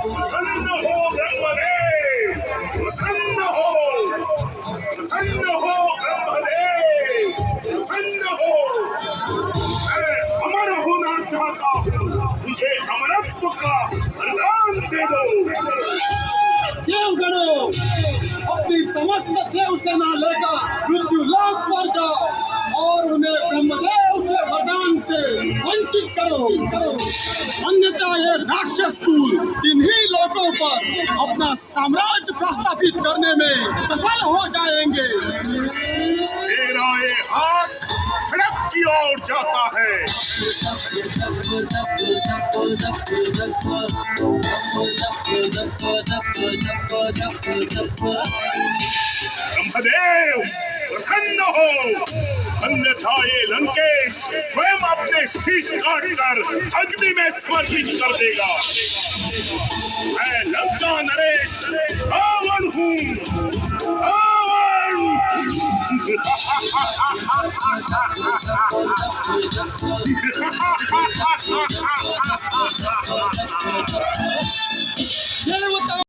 प्रसन्न हो ब्रह्मदेव, प्रसन्न हो, प्रसन्न हो ब्रह्मदेव, प्रसन्न हो। मैं अमर होना चाहता हूँ, मुझे अमरत्व का वरदान दे दो। देवगणों, अपनी समस्त देव सेना लेकर मृत्यु लोक पर जाओ और उन्हें ब्रह्मदेव के वरदान से वंचित करो। अन्यथा ये राक्षस कुल किन्हीं लोगों पर अपना साम्राज्य प्रस्थापित करने में सफल हो जाएंगे। तेरा ये हाथ सड़क की ओर जाता है। ब्रह्मदेव प्रसन्न हो, अन्यथा ये लंकेश स्वयं अपने शीश काटकर अग्नि में समर्पित कर देगा। मैं लंका नरेश रावण हूँ, रावण।